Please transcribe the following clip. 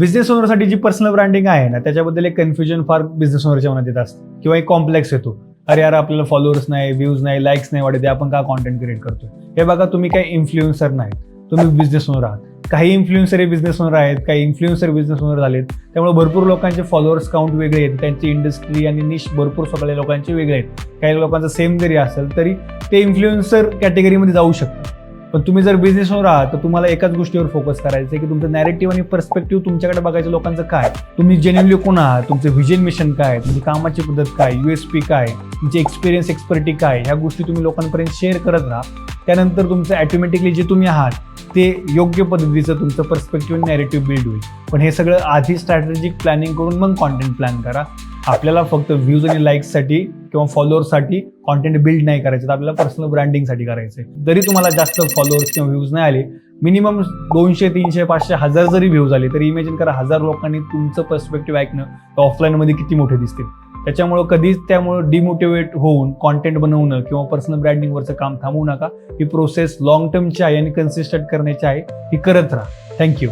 Business ओनरसाठी जी personal branding आहे ना, त्याच्याबद्दल एक कन्फ्युजन फार बिझनेस ओनरच्या मनात येत असतं किंवा एक कॉम्प्लेक्स येतो. अरे यार, आपल्याला फॉलोअर्स नाही, व्ह्यूज नाही, लाईक्स नाही वाढते, आपण का कॉन्टेंट क्रिएट करतोय? हे बघा, तुम्ही काही इन्फ्लुएन्सर नाहीत, तुम्ही बिझनेस ओनर आहात. काही इन्फ्लुएन्सर हे बिझनेस ओनर आहेत, काही इन्फ्लुएन्सर बिझनेस ओनर झालेत. त्यामुळे भरपूर लोकांचे फॉलोअर्स काउंट वेगळे आहेत, त्यांची इंडस्ट्री आणि निश भरपूर सगळ्या लोकांचे वेगळे आहेत. काही लोकांचं सेम जरी असेल तरी ते इन्फ्लुएन्सर कॅटेगरीमध्ये जाऊ शकतात. पण तुम्ही जर बिझनेस ओनर आहात तर तुम्हाला एकाच गोष्टीवर फोकस करायचं आहे की तुमचं नॅरेटिव्ह आणि पर्स्पेक्टिव्ह तुमच्याकडे बघायचं लोकांचं काय, तुम्ही जेन्युइनली कोण आहात, तुमचं व्हिजन मिशन काय, तुमची कामाची पद्धत काय, USP काय, तुमची एक्सपिरियन्स एक्सपर्टी काय, ह्या गोष्टी तुम्ही लोकांपर्यंत शेअर करत राहा. त्यानंतर तुमचं ऑटोमॅटिकली जे तुम्ही आहात ते योग्य पद्धतीचं तुमचं पर्स्पेक्टिव्ह आणि नॅरेटिव्ह बिल्ड होईल. पण हे सगळं आधी स्ट्रॅटेजिक प्लॅनिंग करून मग कॉन्टेंट प्लॅन करा. आपल्याला फक्त व्ह्यूज आणि लाईक्ससाठी किंवा फॉलोअर्ससाठी कॉन्टेंट बिल्ड नाही करायचं, तर आपल्याला पर्सनल ब्रँडिंगसाठी करायचं आहे. जरी तुम्हाला जास्त फॉलोअर्स किंवा व्ह्यूज नाही आले, मिनिमम 200, 300, 500, 1000 जरी व्ह्यूज आले, तरी इमॅजिन करा 1000 लोकांनी तुमचं पर्स्पेक्टिव्ह ऐकणं ऑफलाईनमध्ये किती मोठे दिसतील. त्याच्यामुळं कधीच डिमोटिवेट होऊन कॉन्टेंट बनवणं किंवा पर्सनल ब्रँडिंगवरचं काम थांबवू नका. ही प्रोसेस लॉंग टर्मची आहे आणि कन्सिस्टंट करण्याची आहे. ही करत राहा. थँक्यू.